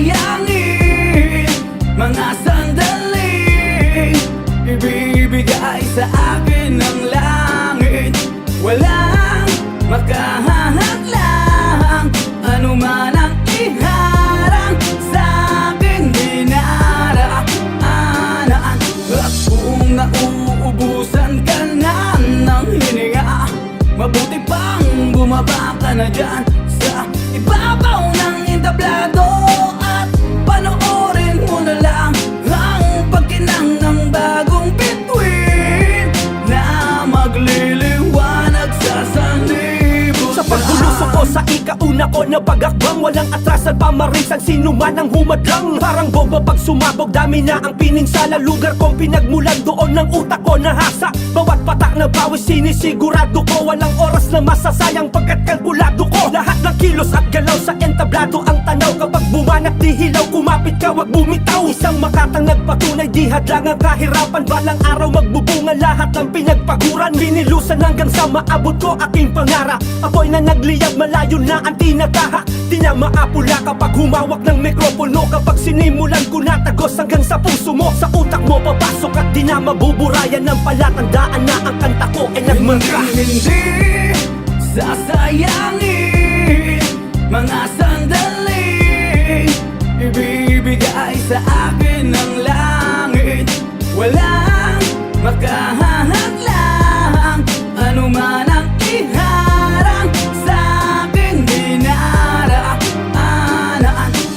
sasayangin mga sandaling ibibigay sa akin ng langit. Walang makahahadlang, anuman ang iharang sa akin dinaraanan. At kung nauubusan ka na ng hininga, mabuti pang bumaba ka na dyan sa ibabaw ng entablado at panoorin mo na lang ang pagkinang ng bagong bituin na magliliwanag sa sanlibutan. Sa pagbulusok ko sa ikauna ko na pag-akbang, walang atrasan pa marisan sino man ang humadlang. Parang bomba pag sumabog, dami na ang pininsala. Lugar kong pinagmulan, doon ng utak ko nahasa. Bawat patak na bawis sinisigurado ko, walang oras na masasayang pagkat kalkulado ko. Lahat ng kilos at galaw sa entablado ang tanaw. Kapag bumanat di hilaw, kumapit ka wag bumitaw. Isang makatang nagpatunay, di hadlang ang kahirapan. Balang araw magbubunga lahat ng pinagpaguran. Binilusan hanggang sa maabot ko aking pangarap. Ako'y na nagliyab, malayo na ang tinataha. Di na maapula kapag humawak ng mikropono. Kapag sinimulan ko na tagos hanggang sa puso mo. Sa utak mo papasok at di na mabuburayan ng palatandaan na ang kanta ko ay nagmantra. Hindi sasayangin mga sandaling ibibigay sa akin ng langit. Walang makahahadlang, anuman ang iharang sa akin dinaraanan.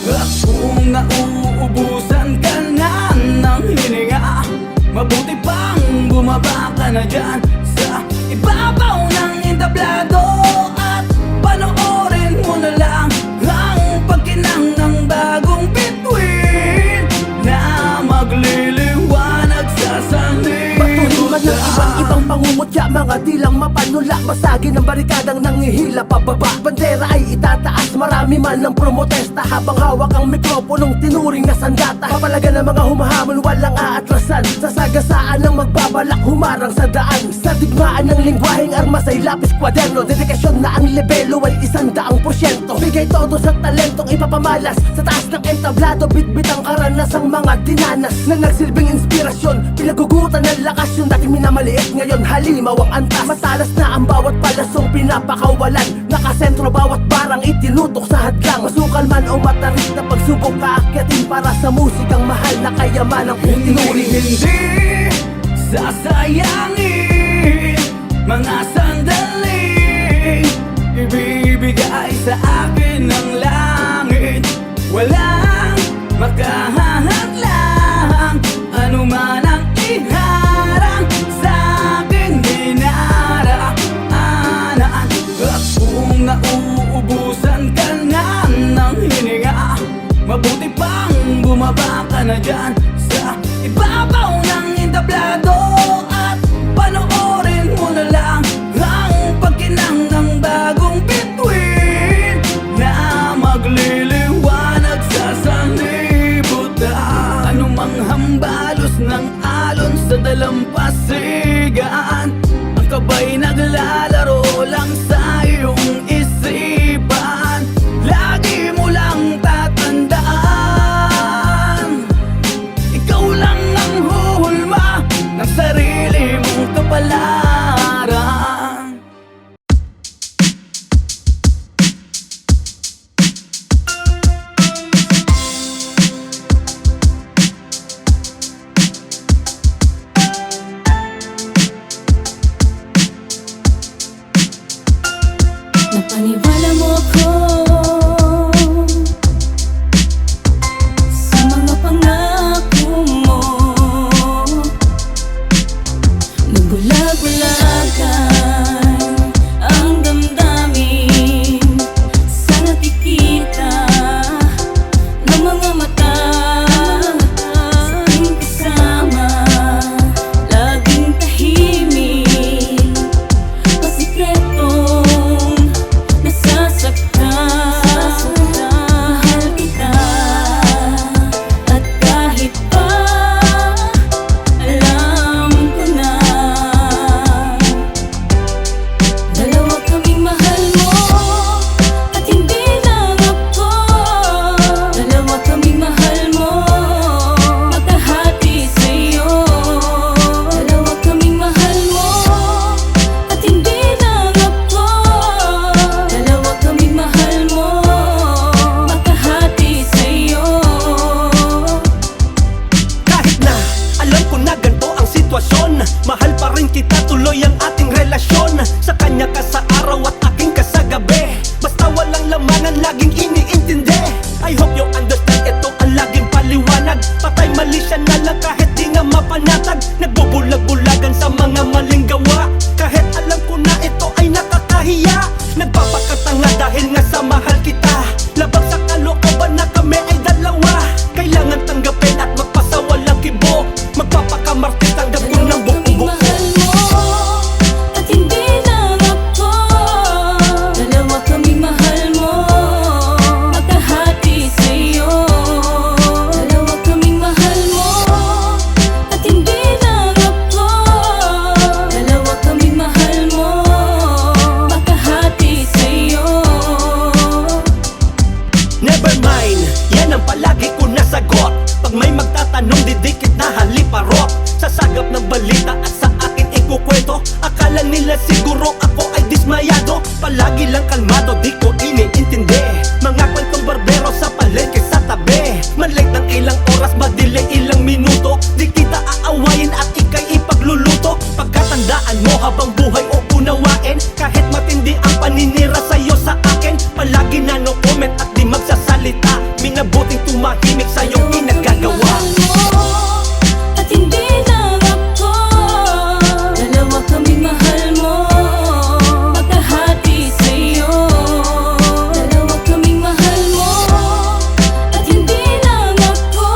At kung nauubusan ka na ng hininga, mabuti pang bumaba ka na dyan sa ibabaw ng entablado at panoorin mo na lang ang pagkinang ng bagong bituin na magliliwanag sa sanlibutan. Patulungan ng iba't ibang pangungutya, mga dilang mapanula. Basagin ang barikadang nangihila pababa. Bandera ay itataas, marami man ng promotesta. Habang hawak ang mikroponong tinuring na sandata. Papalaga ng mga humahamon, walang aatrasan. Sa sagasaan ng magbabalak, humarang sa daan. Sa digmaan ng lingwaheng armas ay lapis kwaderno. Dedikasyon na ang lebelo ay 100%. Bigay todo sa talentong ipapamalas. Sa taas ng entablado, bitbit ang karanasang mga dinanas. Na nagsilbing inspirasyon, pinagugutan ng lakas. Yung dating minamaliit, ngayon halimaw ang antas. Matalas na ang bawat palasong pinapakawalan. Nakasentro bawat barang itinutok sa hadlang. Masukal man o matarik na pagsubok, kaakyatin para sa musikang mahal na kayamanang kung tinuring. Hindi sasayangin mga sandaling ibibigay sa akin ng langit. Walang makahahadlang, anuman ang iharang sa akin dinaraanan. At kung nauubusan ka na ng hininga, mabuti pang bumaba ka na dyan sa ibabaw ng entablado at panoorin mo na lang ang pagkinang ng bagong bituin na magliliwanag sa sanlibutan. Anumang hambalos ng alon sa dalampasigan, ang kabay naglalaro lang sa iyong isipan. Lagi mo lang tatandaan, ikaw lang ang huhulma ng sarili mong kapalaran. Napaniwala mo ako sa mga pangako mo. Nagbulag-bulagan ang damdamin sa nakikita ng mga mata. Sa aking kasama, laging tahimik, pasikretong nasasaktan. Mahal kita at kahit pa alam ko na tuloy ang ating relasyon. Sa kanya ka sa araw at aking ka sa gabi. Basta walang lamangan, laging iniintindi. I hope you understand, ito ang laging paliwanag. Patay mali siya na lang kahit di nga mapanatag. Nagbubulag-bulagan sa mga maling gawa. Kahit alam ko na ito ay nakakahiya. Nagpapakatanga dahil nga sa mahal kita. Labag sa kalokohan na kami ay dalawa. Kailangan tanggapin at magpasawalang kibo. Magpapakamarte, tanggap ko ng buong buo. Mahal mo at hindi lang ako. Dalawa kaming mahal mo, magkahati sa'yo. Dalawa kaming mahal mo at hindi lang ako. Dalawa kaming mahal mo, magkahati sa'yo. Never mind, yan ang palagi ko nasagot. Pag may magtatanong, didikit na haliparot. Sasagap ng balita at sa akin ikukwento. Akala nila siguro ako ay dismayado. Palagi lang kalmado, di ko iniintindi. Mga kwentong barbero sa palengke sa tabi. Malate ng ilang oras, madelay ilang minuto. Di kita aawayin at ikay ipagluluto. Pagkatandaan mo habang buhay o unawain. Kahit matindi ang paninira sa'yo sa akin, palagi na no comment at di magsasalita. Minabuting tumahimik sa'yo pinagkagawa. At hindi lang ako. Dalawa kaming mahal mo, magkahati sa'yo. Dalawa kaming mahal mo at hindi lang ako.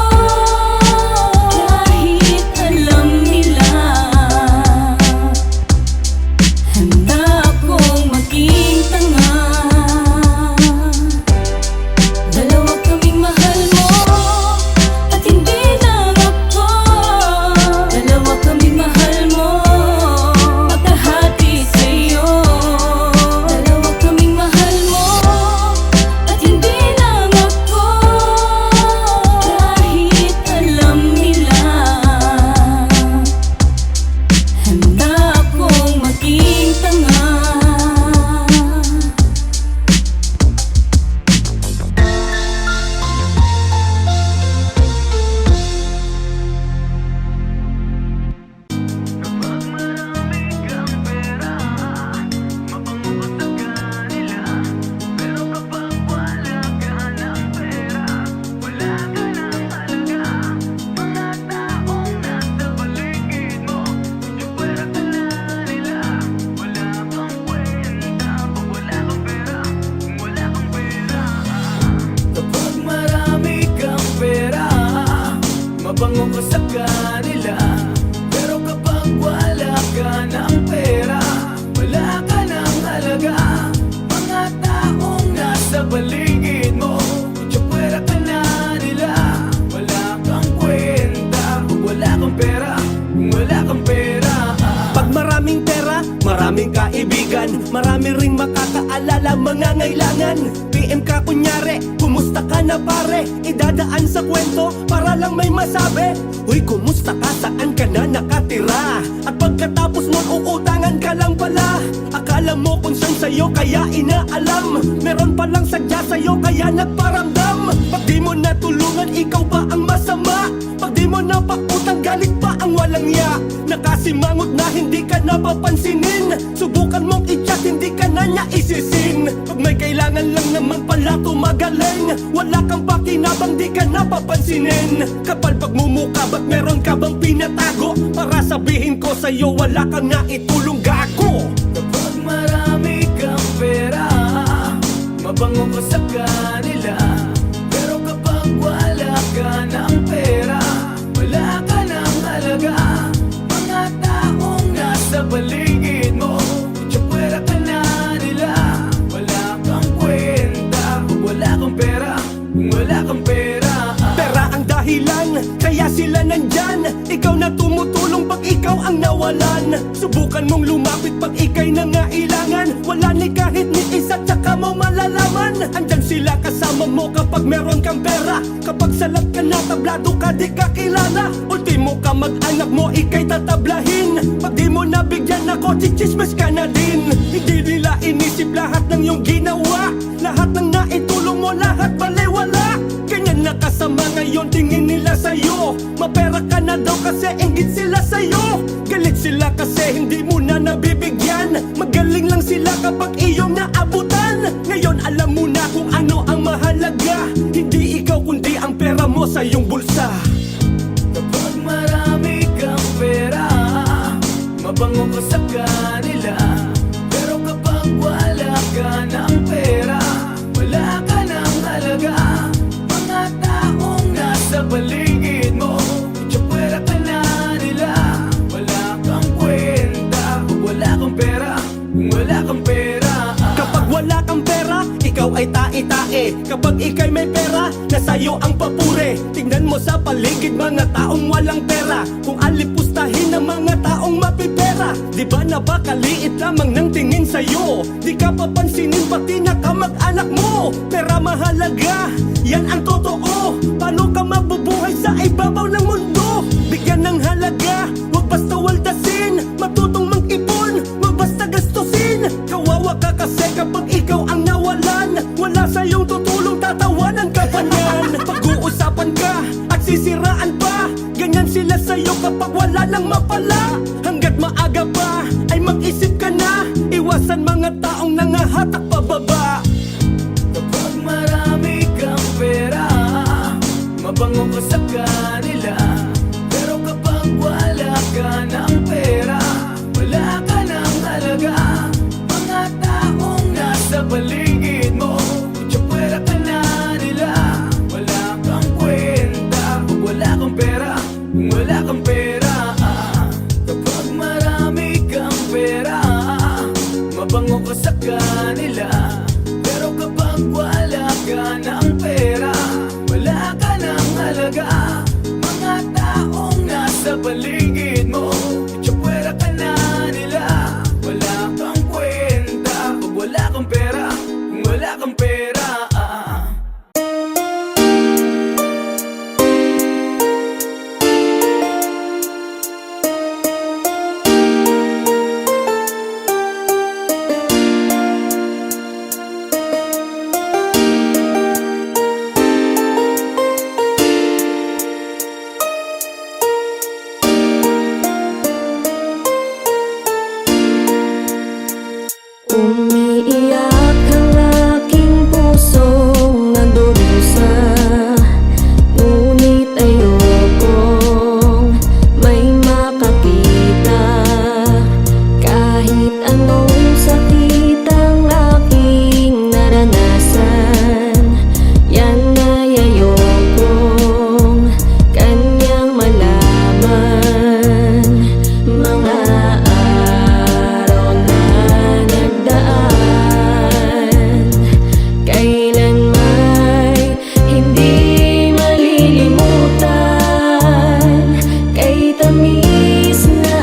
Kahit alam nila, handa akong maging tanga. Dalawa kaming mahal mo at hindi lang ako. Dalawa kaming mahal mo, magkahati sa'yo. Dalawa kaming mahal mo at hindi lang ako. Kahit alam nila, handa akong maging tanga. Kapag marami kang pera, mabango ka sa kanila. Pero kapag wala ka ng pera, wala ka ng halaga. Mga taong nasa paligid mo, tsapwera ka na nila. Wala kang kwenta kung wala kang pera, kung wala kang pera. Pag maraming pera, maraming kaibigan, marami ring makakaalala mga ngailangan. PM ka kunyari, kumusta ka na pare? Idadaan sa kwento para lang may masabi. Uy, kumusta ka? Saan ka na nakatira? At pagkatapos mo, uutangan ka lang pala. Akala mo kung saan sa'yo kaya inaalam. Meron palang sadya sa'yo kaya nagparamdam. Pag di mo natulungan, ikaw pa ang masama. Pag di mo napautang, galit pa ang walang ya. Nakasimangot na hindi ka napapansinin. Subukan mong i-chat, hindi ka na niya isisin. Pag may kailangan lang naman pala tumagaling, wala kang pakinabang, di ka napapansinin. Kapal pagmumuka, ba't meron ka bang pinatago? Para sabihin ko sa'yo, wala kang nga itulong gago. Kapag marami kang pera, mabango ka sa kanila. Pero kapag wala ka ng pera, wala ka ng halaga. Mga taong nasa paligid mo, tsapwera ka na nila. Wala kang kwenta kung wala kang pera, kung wala kang pera. Pera ang dahilan, kaya sila nandyan. Ikaw na tumutulong pag ikaw ang nawalan. Subukan mong lumapit pag ikay nangailangan. Wala ni kahit ni isa, tsaka mo malalaman. Andyan sila kasama mo kapag meron kang pera. Kapag salat ka na, tablado ka, di ka kilala. Ultimo ka mag-anak mo, ikay tatablahin. Pag di mo nabigyan ako, chichismes ka na din. Hindi nila inisip lahat ng iyong ginawa. Lahat ng naitulong mo, lahat balewala. Ganyan nakasama ngayon tingin nila sa'yo. Mapera ka na daw kasi inggit sila sa'yo. Galit sila kasi hindi mo na nabibigyan. Magaling lang sila kapag iyong naabutan. Ngayon alam mo na kung ano ang mahalaga. Hindi ikaw kundi ang pera mo sa iyong bulsa. Kapag marami kang pera, mabango ka sa kanila. Pero kapag wala ka ng pera, wala ka ng halaga. Mga taong nasa paligid mo, tsapwera ka na nila. Wala kang kwenta kung wala kang pera. Kung wala kang pera, Kapag wala kang pera, ikaw ay tae-tae. Kapag ika'y may pera, nasa'yo ang papuri. Tingnan mo sa paligid mga taong walang pera. Kung alipustahin ng mga taong mapipera, di ba napakaliit lamang ng tingin sa'yo? Di ka papansinin pati na kamag-anak mo. Pera mahalaga, yan ang totoo. Paano ka mabubuhay sa ibabaw ng mundo? Bigyan ng halaga, huwag basta waldasin. Matutong mag-ipon, huwag basta gastusin. Kawawa ka kasi kapag ikaw ang nawalan. Wala sa'yong tutulong, tatawanan ka pa niyan. Pag-uusapan ka at sisiraan pa. Ganyan sila sa'yo kapag wala nang mapala. Hanggat maaga pa ay mag-isip ka na. Iwasan mga taong nangahatak pababa. kapag marami kang pera, mabango ka sa kanila. Pero kapag wala ka ng pera, wala ka ng halaga. Mga taong nasa paligid mo, tsapwera ka na nila. Wala kang kwenta kung wala kang pera. Kung wala kang pera, kapag marami kang pera, mabango ka sa kanila. Pero kapag wala ka ng pera, wala ka ng halaga. Mga taong nasa paligid mo, tsapwera ka na nila. Wala kang kwenta pag wala kang pera. Kung wala kang pera, Umiiyak ang aking pusong nandurusa. Ngunit ayokong may makakita. Kahit anong sakit ang aking naranasan, yan ay ayokong kanyang malaman. Mga araw na nagdaan, kailan may hindi malilimutan. Kay tamis na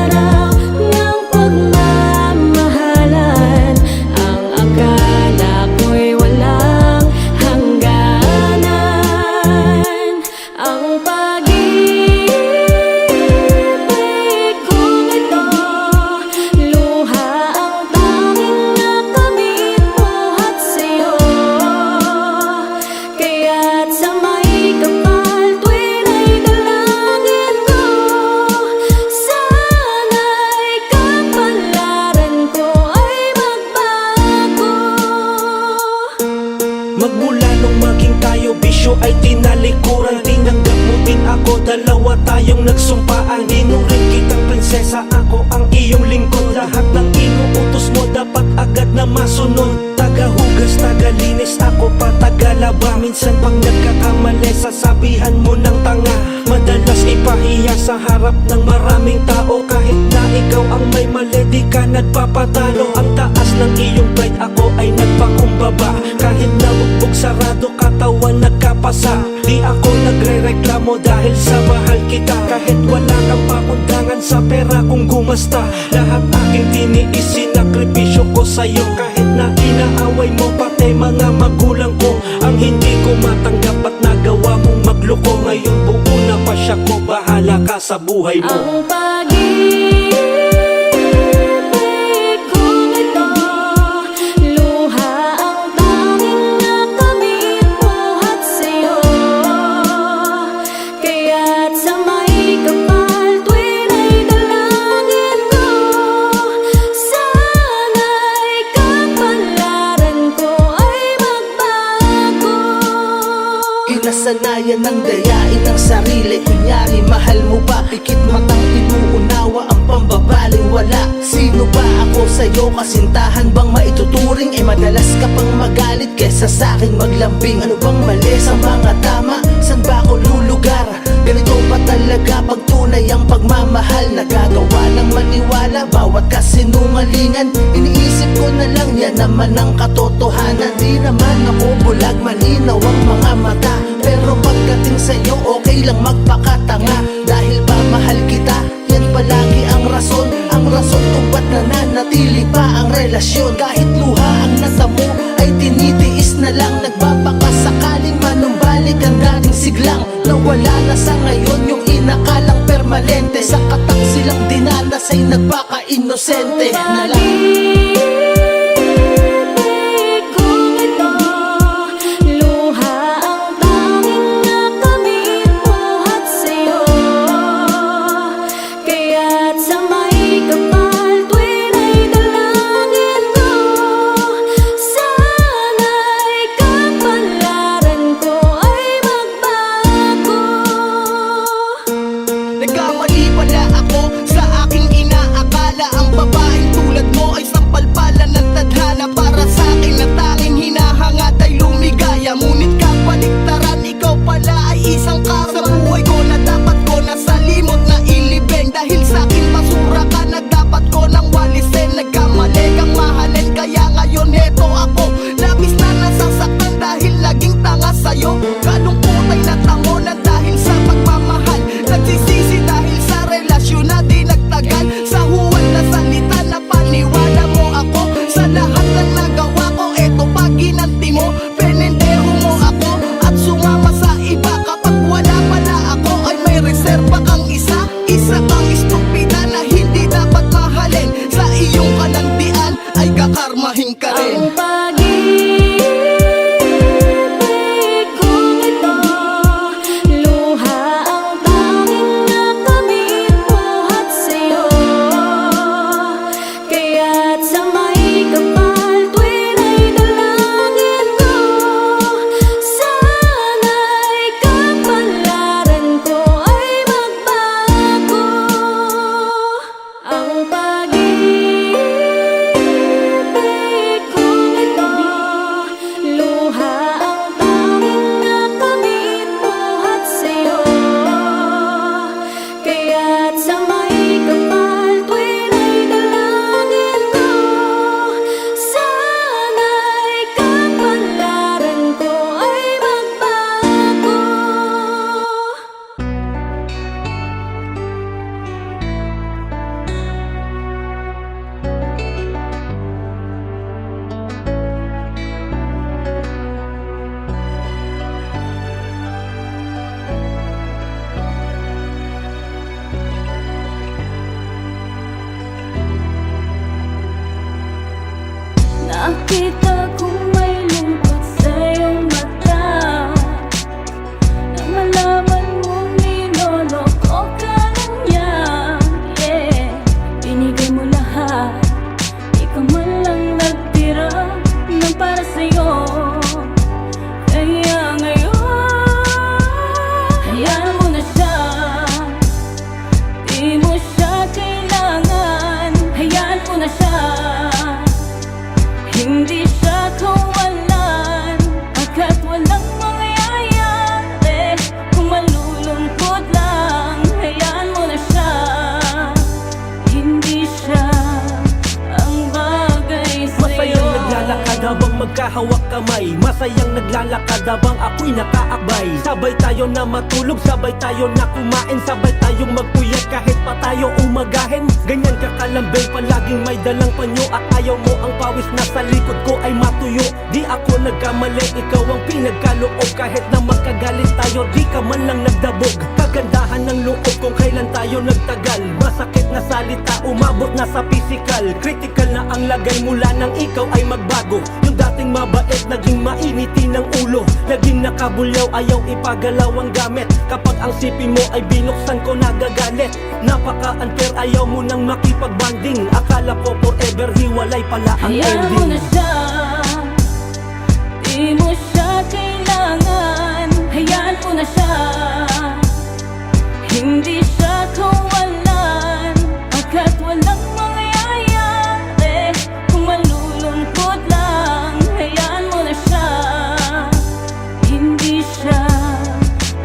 araw ng pagmamahalan, ang akala ko'y walang hangganan. Ang pag-ibig kong ito, luha ang tanging nakamit buhat sa'yo. Kaya't sa may kapal tuwin ay dalangin ko, sana'y kapalaran ko ay magbago. Magmula nung maging tayo, bisyo ay tinalikuran. Tinanggap mo din ako, dalawa tayong nagsumpaan. Dinuring kitang prinsesa, ako ang iyong lingkod. Lahat ng inuutos mo dapat agad na masunod. Tagahugas, tagalinis, ako pa tagalaba. Minsan pag nagkakamali, sasabihan mo ng tanga. Madalas ipahiya sa harap ng maraming tao. Kahit na ikaw ang may mali, di ka nagpapatalo. Ang taas ng iyong pride, ako ay nagpakumbaba. Kahit na bugbog sarado, katawan nagkapasa. Di ako nagre-reklamo dahil sa mahal kita. Kahit wala kang pakundangan sa pera kong gumasta. Lahat aking tiniis, sinakripisyo ko sa'yo. Kahit na inaaway mo pati mga magulang ko. Ang hindi ko matanggap at nagawa mong magloko. Ngayon buo na pa siya ko, bahala ka sa buhay mo. Ang pag-ibig kong ito, luha ang tanging nakamit buhat sa'yo. Nakasanayan ng dayain ng sarili. Kunyari mahal mo ba, pikit matang inuunawa ang pambabaliwala. Sino ba ako sa'yo, kasintahan bang maituturing? Madalas ka pang magalit kesa sa'king maglambing. Ano bang mali sa mga tama? San ba ako lulugar? Ganito ba talaga pag tunay ang pagmamahal? Nagagawa ng maniwala bawat kasinungalingan. Iniisip ko na lang yan naman ang katotohanan. Di naman ako bulag, malinaw ang mga mata. Pero pagdating sa'yo okay lang magpakatanga. Dahil ba mahal kita, yan palagi ang rason. Ang rason kung ba't nananatili pa ang relasyon. Kahit luha ang natamo ay tinitiis na lang. Nagbabakasakaling manumbalik ang dating siglang. Nawala na sa ngayon yung inakalang permanente. Sa katak silang dinanas ay nagpaka-inosente na lang. Pag-ibig kong ito, luha ang tanging nakamit buhat sa'yo. Kaya't sa may kapal tuwin ay dalangin ko. Sana'y kapalaran ko ay magbago. Nagkamali pala ako sa aking inaakala. Ang babaeng tulad mo ay sampalpala ng tadhana. Para sa akin na tanging hinahangad ay lumigaya. Ngunit kapaligtaran, ikaw pala ay isang kara. Sa buhay ko na dapat ko nasa limot na ilibeng. Dahil sa akin basura ka na dapat ko nang walisin. Nagkamali kang mahalin kaya ngayon heto ako. Labis na nasasaktan dahil laging tanga sa'yo. Kalungkot ay natango na dahil sa pagmamahal. Nagsisisi dahil sa relasyon na di nagtagal. Sa huwad na salita na paniwala mo ako. Sa lahat ng nagawa ko, eto pa ginanti mo. Penendeho mo ako at sumama sa iba. Kapag wala pala ako ay may reserba kang isa. Isa kang estupida na hindi dapat mahalin. Sa iyong kalantian ay kakarmahin ka rin. Ang pag-ibig kong ito, luha ang tanging nakamit buhat sa'yo. Kaya't sa may kapal tuwin ay dalangin ko. Sana'y kapalaran ko ay magbago. Ang pag-ibig kong ito, luha ang tanging nakamit buhat sa'yo. Kaya't sa may kapal tuwin ay dalangin ko. Sana'y kapalaran ko ay magbago. Nakita kong may lungkot sa iyong mata. Nang malaman mong niloloko ka lang niya. Binigay mo lahat, di ka man lang nagtira ng para sa'yo. Kaya ngayon, hayaan mo na siya. Di mo siya kailangan, hayaan mo na siya. Hindi siya kawalan, agad walang mangyayari. Kung malulungkot lang, hayaan mo na siya. Hindi siya ang bagay sa'yo. Masayang naglalakad habang magkahawak kamay. Masayang naglalakad habang ako'y nakaakbay. Sabay tayo na matulog, sabay tayo na kumain. Sabay tayong magpuyat kahit pa tayo umagahin. Ganyan ka kalambing, palaging may dalang panyo. At ayaw mo ang pawis na sa likod ko ay matuyo. Di ako nagkamali, ikaw ang pinagkaloob. Kahit na magkagalit tayo, di ka man lang nagdabog. Kagandahan ng loob kung kailan tayo nagtagal. Masakit na salita, umabot na sa physical. Critical na ang lagay mula nang ikaw ay magbago. Yung dating mabait, naging mainiti ng ulo. Naging nakabulyaw, ayaw ipagalaw ang gamit. Kapag ang sipi mo ay binuksan ko, nagagalit. Napaka-unfair, ayaw mo nang makipagbanding. Akala ko forever, hiwalay pala ang Hayaan mo na ending. siya, di mo siya kailangan. Hayaan mo na siya, hindi siya kawalan. Agad walang mangyayari kung malulungkot lang. Hayaan mo na siya, hindi siya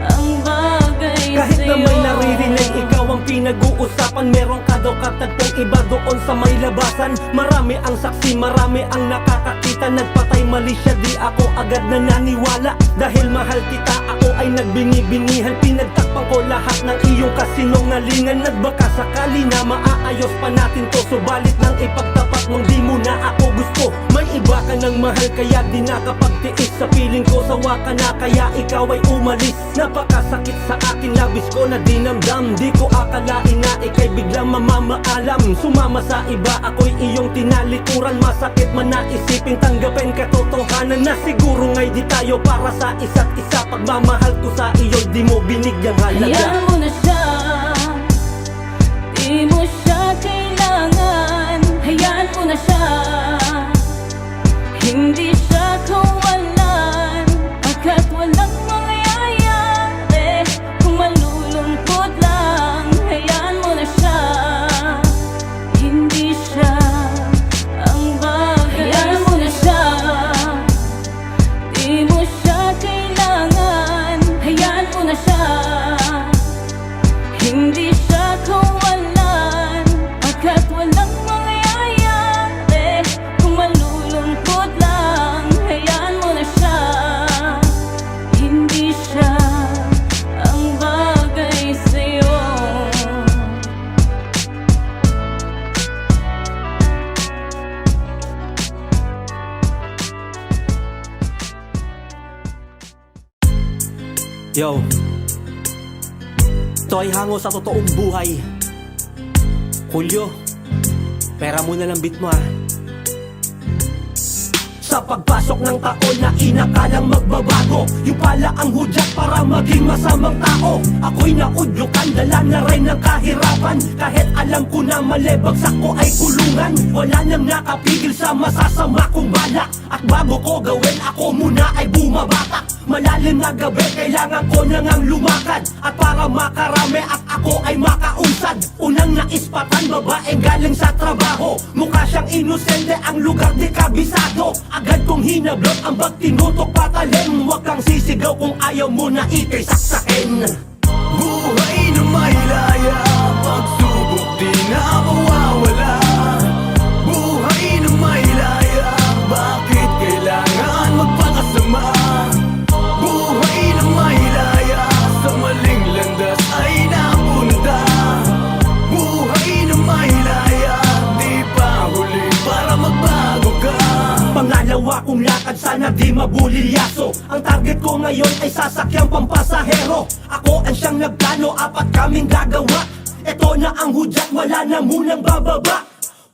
ang bagay Kahit na sa'yo. may naririnig, ikaw ang pinag-uusapan. Meron ka daw katagpong iba doon sa may labasan. Marami ang saksi, marami ang nakakakita. Nagpatay mali siya, di ako agad na naniwala. Dahil mahal kita, ako ay nagbinibinihan. Pinagtakpan ko lahat ng iyong kasinungalingan. Nagbaka sakali na maaayos pa natin to, subalit nang ipagtapat mong di mo na ako gusto. May iba ka ng mahal, kaya di nakapagtiis. Sa piling ko, sawa ka na, kaya ikaw ay umalis. Napakasakit sa akin, labis ko na dinamdam. Di ko akalain na ika'y biglang mamamaalam. Sumama sa iba, ako'y iyong tinalikuran. Masakit man na isipin, tanggapin katotohanan na siguro nga'y di tayo para sa isa't isa. Pagmamahal ko sa iyo'y di mo binigyang halaga. Hayaan mo na siya, di mo siya kailangan. Hayaan mo na siya, hindi siya kawalan. Agad walang mangyayari kung malulungkot lang. Hayaan mo na siya, hindi siya ang bagay. Hayaan mo na siya, di mo siya kailangan. Hayaan mo na siya, hindi siya kawalan. Agad walang mangyayari kung malulungkot lang. Hayaan mo na siya, hindi siya ang bagay sa'yo. Yo, ito ay hango sa totoong buhay. Julio, pera mo na lang beat mo ah. Sa pagpasok ng taon na inakalang magbabago, yung pala ang hudyat para maging masamang tao. Ako'y naudlukan, dala na rin ng kahirapan. Kahit alam ko na mali, bagsak ko ay kulungan. Wala nang nakapigil sa masasama kong bala. At bago ko gawin, ako muna ay bumabatak. Malalim na gabi, kailangan ko nang ang lumakad. At para makarami at ako ay makausad. Unang naispatan, babaeng galing sa trabaho. Mukha siyang inosente, ang lugar di kabisado. Agad kong hinablot ang bag, tinutok patalim. Huwag kang sisigaw kung ayaw mo na ikay saksakin. Buhay na may laya, pagsubok di na mawawala. Buhay na may laya, bakit kailangan magpakasama? Buhay na may laya, sa maling landas ay napunta. Buhay na may laya, di pa huli para magbago ka. Pangalawa kong lakad, sana di mabulilyaso. Ang target ko ngayon ay sasakyang pampasahero. Ako ang siyang nagplano, apat kaming gagawa. Ito na ang hudyat, wala na munang bababa.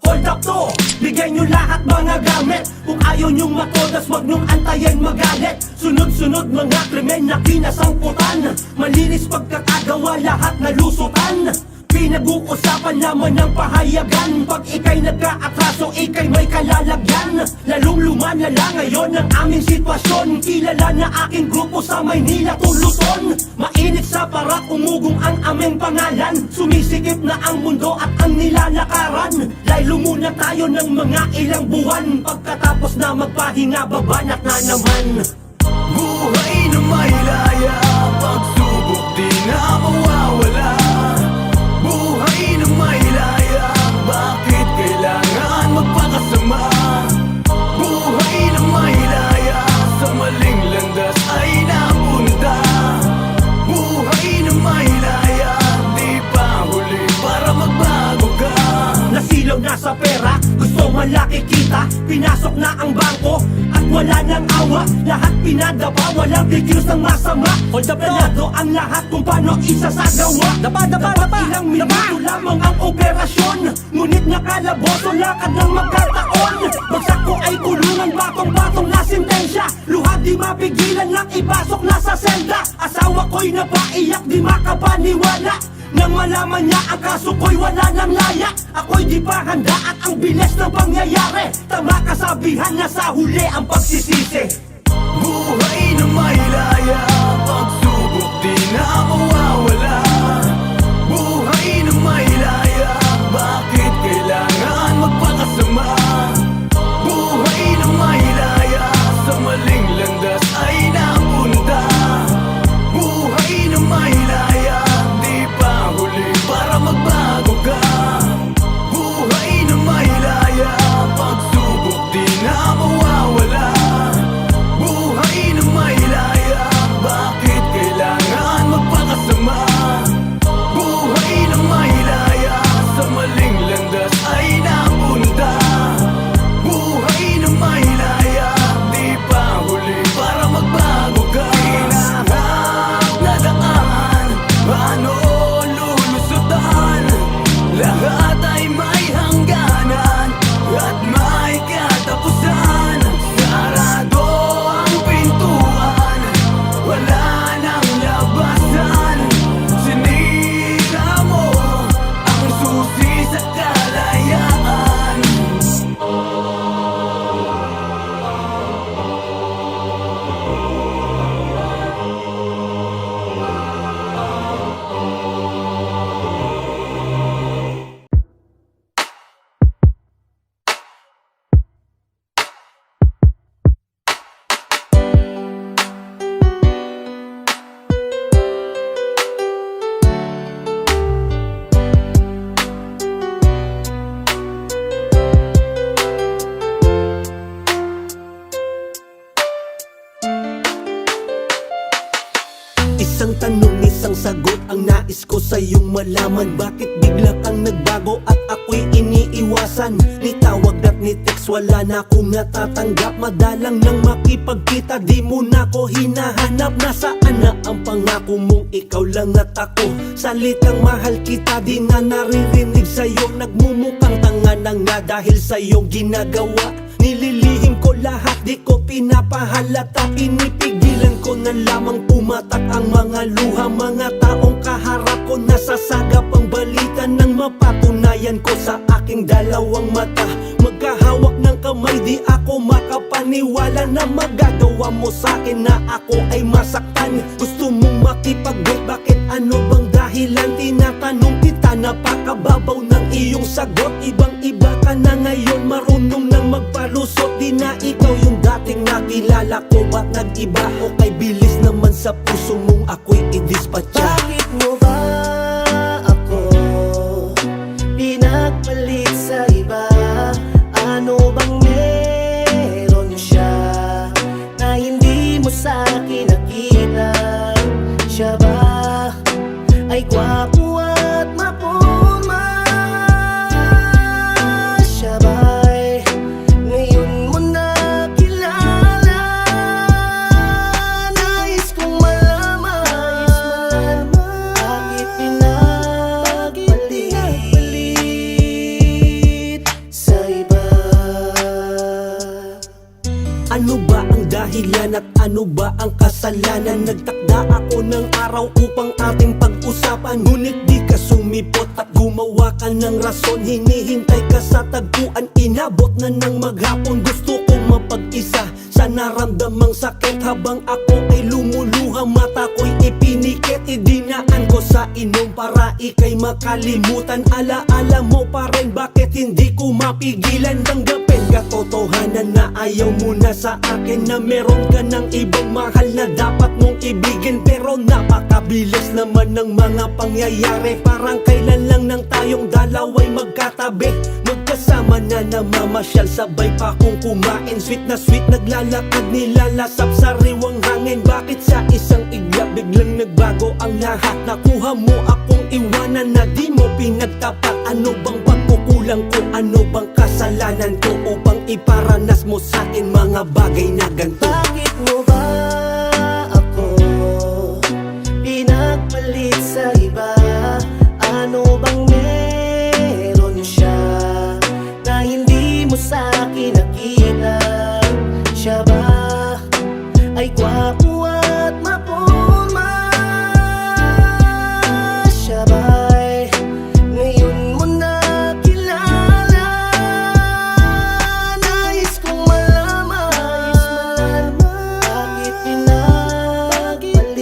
Hold up to, bigay nyo lahat mga gamit. Kung ayaw nyong matodas, wag nyong antayin magalit. Sunod-sunod mga krimen na kinasangkutan. Malinis pagkakagawa, lahat nalusutan. Pinag-uusapan naman ng pahayagan. Pag ika'y nagkaatraso, ika'y may kalalagyan. Lalong lumalala ngayon ang aming sitwasyon. Kilala na aking grupo sa Maynila to Luzon. Mainit sa parak, umugong ang aming pangalan. Sumisikip na ang mundo at ang nilalakaran. Laylo muna tayo ng mga ilang buwan. Pagkatapos na magpahinga, babanat na naman. Buhay na may laya, pagsubok di na mawawala. Buhay na may laya, bakit kailangan magpakasama? Buhay na may laya, sa maling landas ay napunta. Buhay na may laya, di pa huli para magbago ka. Nasilaw na sa pera, gusto malaki kita. Pinasok na ang bangko at wala nang awa. Lahat pinadapa, walang kikilos ng masama. Hold up, planado ang lahat kung paano isasagawa. Dapat ilang minuto lamang ang operasyon. Ngunit nakalaboso, lakad ng magkataon. Bagsak ko ay kulungan, batong-batong na sentensya. Luha di mapigilan lang, ipasok na sa selda. Asawa ko'y napaiyak, di makapaniwala. Nang malaman niya ang kaso ko'y wala nang laya. Ako'y di pa handa at ang bilis ng pangyayari. Tama kasabihan na sa huli ang pagsisisi. Buhay na may laya, pagsubok di na mawawala. Buhay na may laya, bakit kailangan magpakasama? Buhay na may laya, sa maling landas ay napunta. Buhay na may laya, di pa huli para magbago ka. Buhay na may laya, pagsubok di na mawawala. Buhay na may laya, bakit kailangan magpakasama? Buhay na may laya, sa maling landas ay napunta. Buhay na may laya, di pa huli para magbago ka. Hinahap na daan, paano lulusutan? Lahat ay may hangganan at may katapusan. Sarado ang pintuan, wala nang labasan. Sinira mo ang susi sa kalayaan. Isang tanong, isang sagot ang nais ko sa iyong malaman. Bakit bigla kang nagbago at ako'y iniiwasan? Ni tawag at ni text, wala na akong natatanggap. Madalang nang makipagkita, di mo na ko hinahanap. Nasaan na ang pangako mong ikaw lang at ako? Salitang mahal kita, di na naririnig sa'yo. Nagmumukhang tanga na nga dahil sa iyong ginagawa. Nililihim ko lahat, di ko pinapahalata. Pinipigilan ko na lamang pumatak ang mga luha. Mga taong kaharap ko, nasasagap ang balita. Nang mapatunayan ko sa aking dalawang mata, magkahawak ng kamay, di ako makapaniwala na magagawa mo sa'kin na ako ay masaktan. Gusto mong makipag-break, bakit ano bang dahilan? Tinatanong kita, napakababaw ng iyong sagot. Ibang iba ka na ngayon, marunong nang magpalusot. Di na ikaw yung dating nakilala ko, ba't nag-iba? O kay bilis naman sa puso mong ako'y idispatcha. Bakit mo ba ako pinagpalit sa iba? Ano bang meron siya na hindi mo sa'kin nakita? Siya ba ay gwapo at mapurma? Siya ba'y ngayon mo na kilala? Nais kong malaman, bakit pinagpalit sa iba? Ano ba ang dahilan at ano ba ang kasalanan? Nagtakda ako ng araw upang ating pag-usapan, ngunit di ka sumipot at gumawa ka ng rason. Hinihintay ka sa tagpuan, inabot na ng maghapon. Gusto kong mapag-isa sa naramdamang sakit, habang ako ay lumuluha. Mata ko'y ipinikit, idinaan ko sa inom para ika'y makalimutan. Alaala mo pa rin, bakit hindi ko mapigilan? Tanggapin katotohanan na ayaw mo na sa akin, na meron ka ng ibang mahal na dapat mong ibigin. Pero napakabilis naman ng mga pangyayari, parang kailan lang nang tayong dalawa'y magkatabi. Magkasama na namamasyal, sabay pa kong kumain. Sweet na sweet, naglalakad, nilalasap sa riwang hangin. Bakit sa isang igla biglang nagbago ang lahat? Nakuha mo akong iwanan na di mo pinagtapat. Ano bang pagkukulang ko? Ano bang kasalanan ko upang iparanas mo sa'kin mga bagay na ganito? Bakit mo ba ako pinagpalit sa iba? Ano bang meron siya na hindi mo sa'kin nakita? Siya ba ay gwapo at mapurma? Siya ba'y ngayon mo na kilala? Nais kong malaman, bakit pinagpalit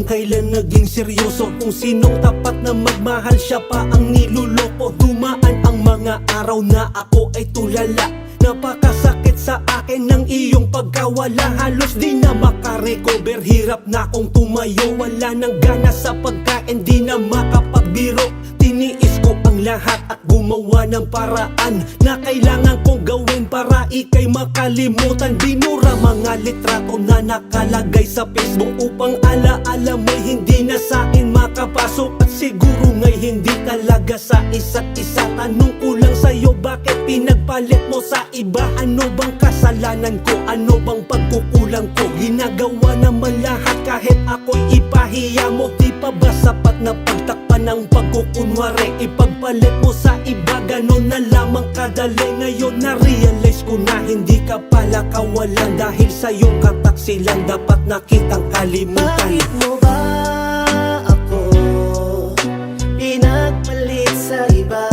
kung kailan naging seryoso, kung sinong tapat na magmahal, siya pa ang niluloko. Dumaan ang mga araw na ako ay tulala. Napakasakit sa akin ng iyong pagkawala. Halos di na makarecover, hirap na akong tumayo. Wala nang gana sa pagkain, di na makapagbiro. Tiniis ko ang lahat at gumawa ng paraan na kailangan kong gawin para ika'y makalimutan. Binura mga litrato na nakalagay sa Facebook upang alaala mo'y hindi na sa'kin makapasok. At siguro nga'y hindi talaga sa isa't isa. Tanong ko lang sa'yo, bakit pinagpalit mo sa iba? Ano bang kasalanan ko? Ano bang pagkukulang ko? Ginagawa naman lahat kahit ako'y ipahiya mo. Di pa ba sapat na pagtakpan ng pagkukunwari? Ipagpalit mo sa iba, ganon na lamang kadali. Ngayon na-realize ko na hindi ka pala kawalan. Dahil sa iyong kataksilan dapat na kitang kalimutan. Bakit mo ba ako pinagpalit sa iba?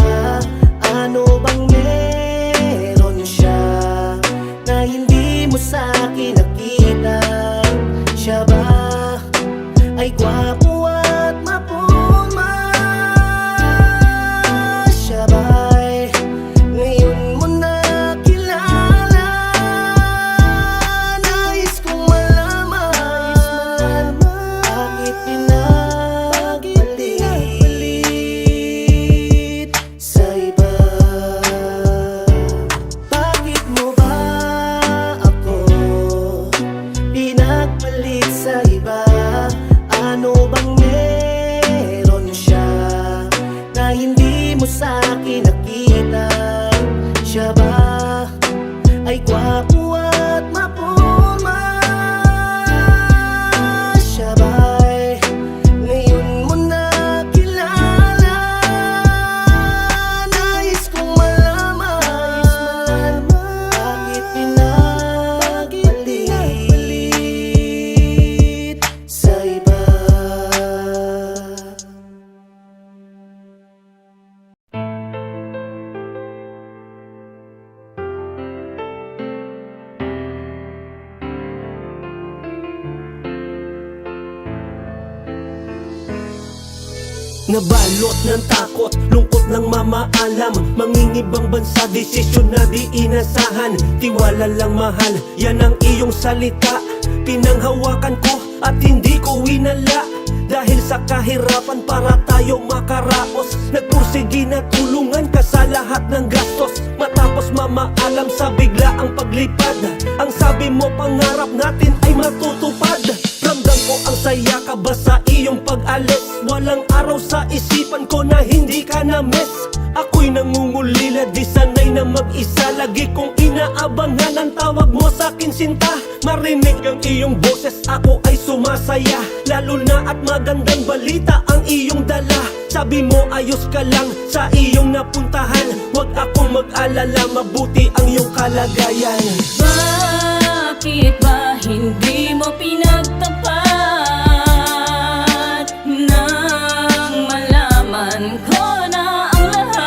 Ano bang meron siya na hindi mo sa'kin nakita? Siya ba ay gwapo at mapurma? Siya ba'y ngayon mo na kilala? Nais kong malaman, bakit pinagpalit sa iba? Bakit mo ba ako pinagpalit sa iba? Ano bang meron siya na hindi mo sa'kin nakita? Siya ba ay gwapo at mapurma? Siya ba'y ngayon mo na kilala? Nais kong malaman, bakit pinagpalit sa iba? Nabalot ng takot, lungkot ng mamaalam. Mangingibang bansa, desisyon na di inasahan. Tiwala lang mahal, yan ang iyong salita. Pinanghawakan ko at hindi ko winala. Dahil sa kahirapan para tayo makaraos, nagpursige na tulungan ka sa lahat ng gastos. Matapos mamaalam sa bigla ang paglipad, ang sabi mo pangarap natin ay matutupad. Ramdam ko ang saya ka ba sa iyong pag-alis? Walang araw sa isipan ko na hindi ka na-miss. Ako'y nangungulila, di sanay na mag-isa. Lagi kong inaabangan ang tawag mo sa'kin sinta. Marinig ang iyong boses, ako ay sumasaya. Lalo na at magandang balita ang iyong dala. Sabi mo ayos ka lang sa iyong napuntahan. Huwag akong mag-alala, mabuti ang iyong kalagayan. Bakit ba hindi mo pinagtapat nang malaman ko na ang lahat?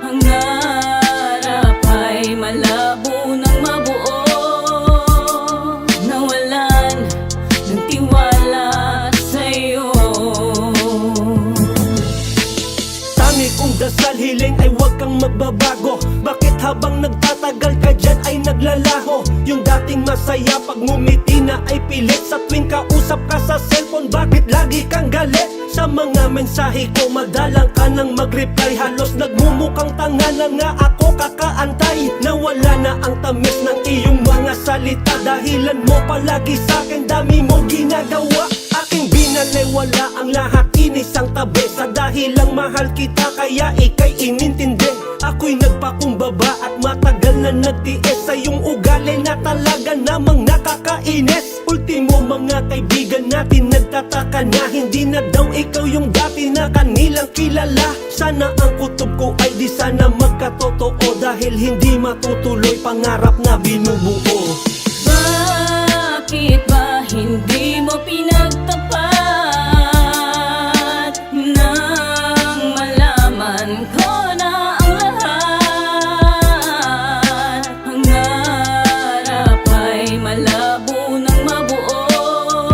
Ang harap ay malabo ng mabuo, nawalan ng tiwala sa'yo. Tangi kong dasal, hiling ay huwag kang magbabago. Bakit habang nagtatagal ka dyan ay naglalaho? Yung dating masaya pag ngumiti na ay pilit. Sa tuwing kausap ka sa cellphone, bakit lagi kang galit? Sa mga mensahe ko madalang ka nang mag-reply. Halos nagmumukhang tanga na nga ako kakaantay. Nawala na ang tamis ng iyong mga salita. Dahilan mo palagi sa'kin, dami mo ginagawa. Aking binalewala ang lahat, inisang tabi. Sa dahilang mahal kita kaya ika'y inintindi. Ako'y nagpakumbaba at matagal na nagtiis sa iyong ugali na talaga namang nakakainis. Ultimo mga kaibigan natin nagtataka na hindi na daw ikaw yung dati na kanilang kilala. Sana ang kutob ko ay di sana magkatotoo, dahil hindi matutuloy pangarap na binubuo. Bakit ba hindi mo pinagtapat nang malaman ko na ang lahat? Ang harap ay malabo ng mabuo,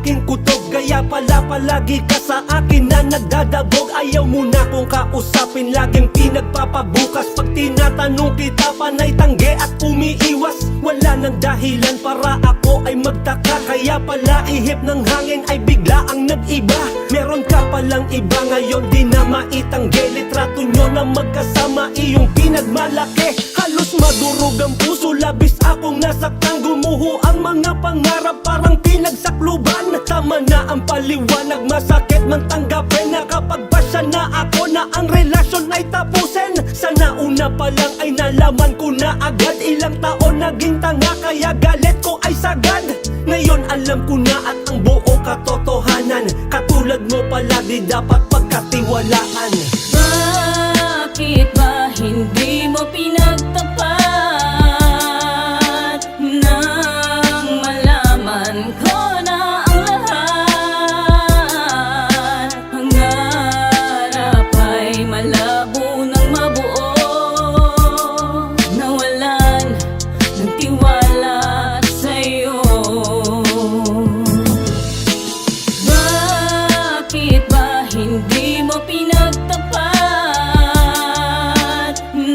aking kutob. Kaya pala palagi ka sa akin na nagdadabog. Ayaw mo na kong kausapin, laging pinagpapabukas. Pag tinatanong kita, panay tangge at umiiwas. Wala nang dahilan para ako ay magtaka. Kaya pala ihip ng hangin ay bigla ang nag-iba. Meron ka palang iba ngayon, di na maitangge. Litrato nyo na magkasama, iyong pinagmalaki. Halos madurog ang puso, labis akong nasaktan. Gumuho ang mga pangarap, parang pinagsakluban. Tama na ang paliwanag, masakit man tanggapin. Nakapagpasya na ako na ang relasyon ay tapusin. Sana una pa lang ay nalaman ko na agad. Ilang taon naging tanga, kaya galit ko ay sagad. Ngayon alam ko na at ang buo katotohanan. Katulad mo palagi dapat pagkatiwalaan. Bakit ba hindi mo pinagtapat nang malaman ko na ang lahat? Pangarap ay malabo ng mabuo, nawalan ng tiwala sa'yo. Bakit ba hindi mo pinagtapat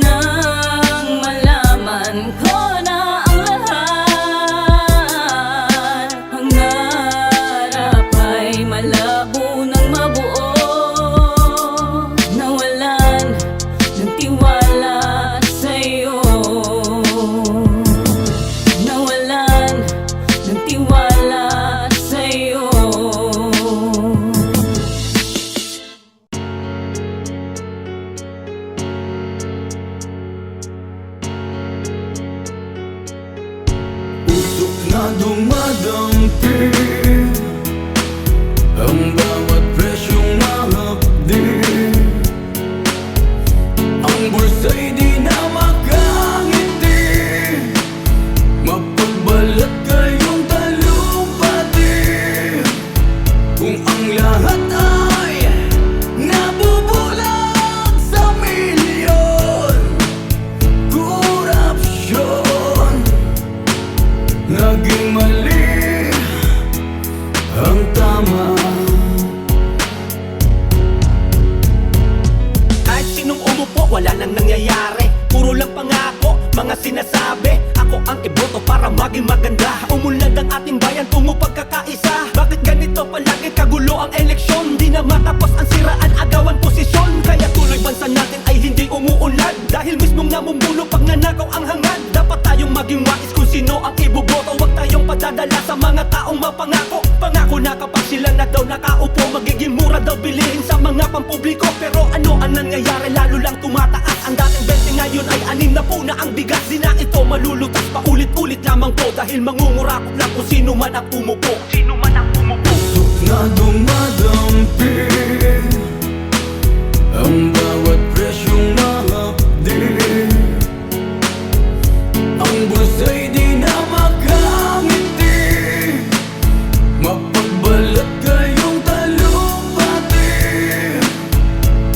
nang malaman ko na ang lahat? Pangarap ay malabo ng mabuo, nawalan ng tiwala sa'yo. Nawalan ng tiwala sa'yo. Usok na dumadampi, ang bawat presyong mahapdi. Ang bulsa'y di na makangiti, mapagbalat kayong talumpati. Kung ang lahat ay nabubulag sa milyon, korupsyon, naging mali ang tama. Kahit sinong umupo, wala nang nangyayari. Puro lang pangako, mga sinasabi. Ako ang iboto para maging maganda. Umunlad ang ating bayan, tungo pagkakaisa. Bakit ganito palagi kagulo ang eleksyon? Di na matapos ang siraan, agawan posisyon. Kaya tuloy bansa natin ay hindi umuunlad. Dahil mismong namumuno pag nanakaw ang hangad. Dapat tayong maging wais kung sino ang iboboto. Huwag tayong padadala sa mga taong mapangako. Pangako na kapag sila na daw nakaupo, magiging mura daw bilihin sa mga pampubliko. Pero ano ang nangyayari, lalo lang tumataas. Ang dating 20 ngayon ay 6 na po na ang bigas. Di na ito malulutas, paulit-ulit lamang po. Dahil mangungurakot lang kung sino man ang umupo. Sino man ang umupo. Usok na dumadampi, ang bawat presyong mahapdi. Ang bulsa'y di na makangiti, mapagbalat kayong talumpati.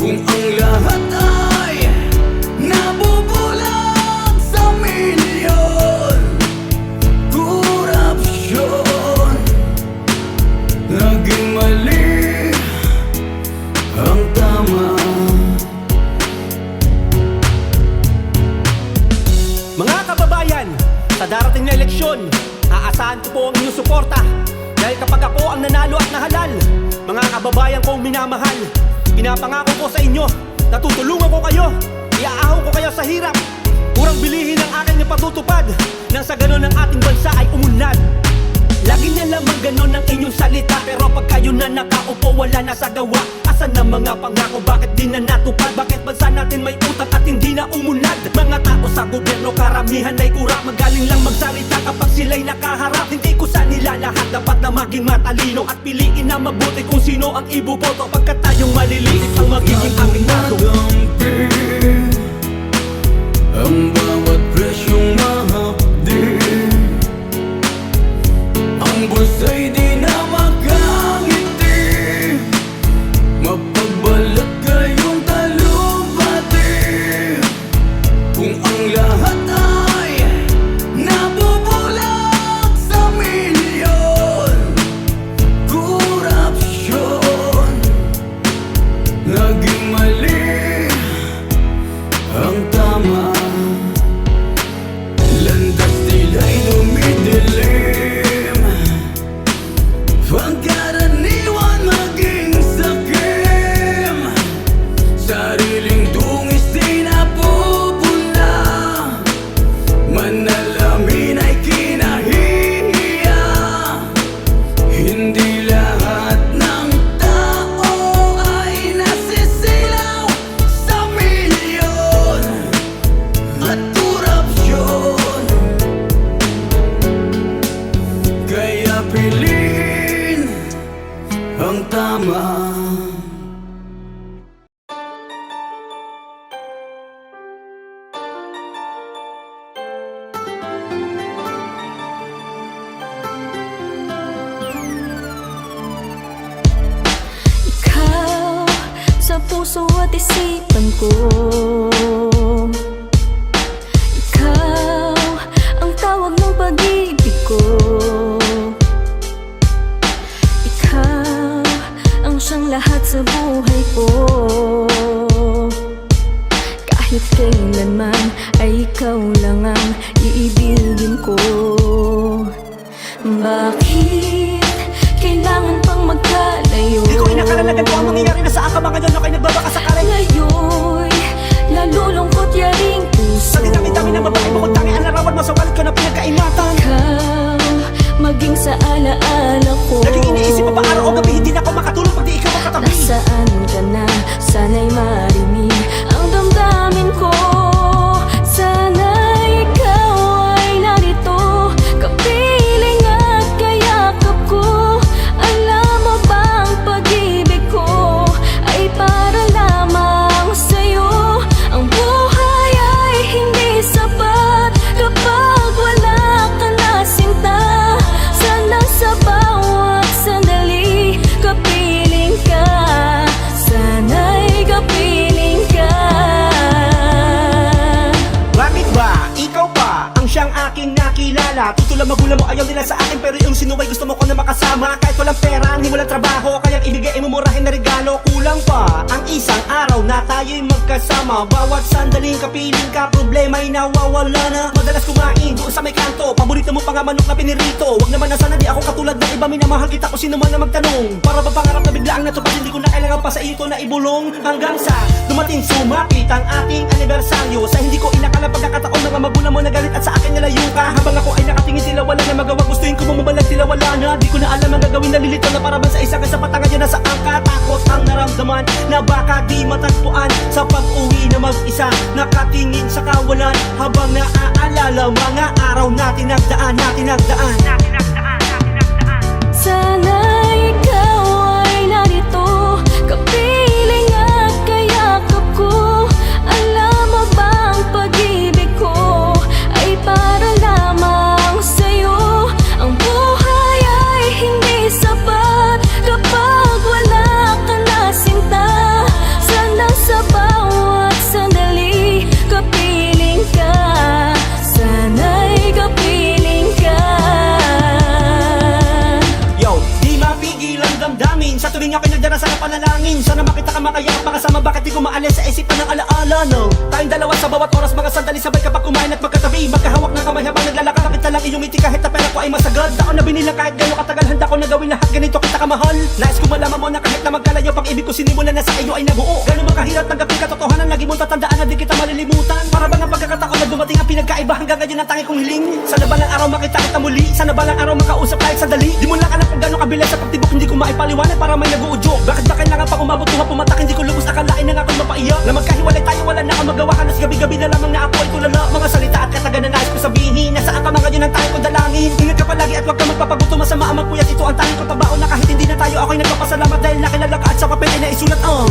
Kung ang lahat ay nabubulag sa milyon, korupsyon, naging mali ang tama. Mga kababayan, sa darating na eleksyon, aasahan ko po ang inyong suporta. Dahil kapag ako ang nanalo at nahalal, mga kababayan kong minamahal, pinapangako ko sa inyo, natutulungan ko kayo, iaahon ko kayo sa hirap. Kurang bilihin ang aking ipatutupad, nang sa ganon ang ating bansa ay umunlad. Lagi na lamang ganon ang inyong salita, pero pag kayo na nakaupo, wala na sa gawa. Asan na mga pangako, bakit di na natupad? Bakit bansa natin may utang at hindi na umunlad? Mga tao sa gobyerno, karamihan ay kurap. Magaling lang magsalita kapag sila'y nakaharap. Hindi ko sa nila lahat, dapat na maging matalino. At piliin na mabuti kung sino ang iboboto. Pagkat tayong maliliit ang magiging aming nato. Ang bawat presyong mahapdi, ang bulsa'y di na makangiti, mapagbalat kayong talumpati. Kung ang lahat ay nabubulag sa milyon, puso at isipan ko. Ikaw ang tawag ng pag-ibig ko. Ikaw ang siyang lahat sa buhay ko. Kahit kailanman ay ikaw lang ang iibigin ko. Bakit kailangan pang magkalayo? Di ko inakalalagan ko ang mangyayari na sa ka ba ngayon ako'y nagbabaka sakali. Ngayon'y nalulungkot yaring puso. Sa dinami-dami na mabahay mo kung tangi ang larawan mo sa wallet ko na pinagkaingatan. Ikaw, maging sa alaala ko. Naging iniisip pa araw o gabi, hindi na ako makatulog pag di ikaw makatabi. Nasaan ka na? Sana'y marinig ang damdamin ko. Sana'y ikaw ay narito, kapiling at kayakap ko. Alam mo bang pag-ibig ko ay para lamang sa'yo? Ang buhay ay hindi sapat kapag wala ka na sinta. Sana sa bawat sandali kapiling ka. Sana'y kapiling ka. Bakit ba? Ikaw pa ang siyang aking nakilala. Tutulang magulang mo ayaw nila sa akin, pero yung sinuway gusto mo ko na makasama. Kahit walang pera, hindi mo lang trabaho, kayang ibigay mo murahin na regalo. Kulang pa ang isang araw na tayo'y magkasama. Bawat sandaling kapiling ka, problema'y nawawala na. Madalas kumain doon sa may kanto, paborito mo pa nga manok na pinirito. Wag naman na sana di ako katulad ng iba, minamahal kita kung sino man na magtanong. Para ba pangarap na biglaang natupad, hindi ko na kailangan pa sa ito na ibulong. Hanggang sa dumating sumapit ang ating anibersaryo. Sa hindi ko inakala pagkakataon, mga magulang mo nagalit at sa akin nalayo ka. Habang ako ay nakatingin sila wala na magawa, gustuin ko bumabalag sila wala na. Di ko na alam ang gagawin, nalilito na para ba sa isang kasapatan. Ngayon nasa angka, takot ang naramdaman na baka di matagpuan. Sa pag-uwi na mag-isa, nakatingin sa kawalan, habang naaalala mga araw natin nagdaan, natin nagdaan. Sana ikaw ay narito, kapiling at kayakap ko. Alam mo bang pag-ibig ko ay para lamang sa'yo? Ang buhay ay hindi sapat kapag wala ka na sinta. Sana sa bawat sandali kapiling ka. Sana'y kapiling ka. Yo, di mapigil ang damdamin sa tuwing ako'y nagdarasa ng panalangin. Sana makita ka makayapa kasama, bakit di ko maalis sa isipan ng alaala, no? Tayong dalawa sa bawat oras, mga sandali sabay kapag kumain at magkatabi. Magkahawak ng kamay habang naglalakad, bakit na lang iyong ngiti kahit na pera ko ay masagad. Ako na binilang kahit gano'ng katagal, handa ko na gawin lahat, ganito kita kamahal. Nais ko malaman mo na kahit na magkalayo, pag-ibig ko sinimulan na sa iyo ay nabuo. Gano'ng makahirap tanggapin katotohanan, lagi mong tatandaan na di kita malilimutan. Para bang ang pagkakataon na dumating ang pinagkaiba, hanggang ngayon ang tangi kong hiling. Sana balang araw makita kita muli, sana balang araw makausap kahit sandali. Di mo lang alam kung gano'ng kabilis sa pagtibok, hindi ko maipaliwanag para may nag-uudyok. Bakit ba kailangan pang umabot kung pumatak, hindi ko lubos akalain na nga ako'y mapaiyak. Na magkahiwalay tayo, wala na akong magawa, halos gabi-gabi na lamang na ako ay tulala. Mga salita at kataga na nais ko sabihin, nasaan ka mga yun ang tayo kong dalangin. Ingat ka palagi at huwag ka magpapaguto, masama ang magpuyat, ito ang tanging ko pabaon na kahit hindi na tayo, ako'y nagpapasalamat dahil nakilala ka at sa papel ay naisulat ang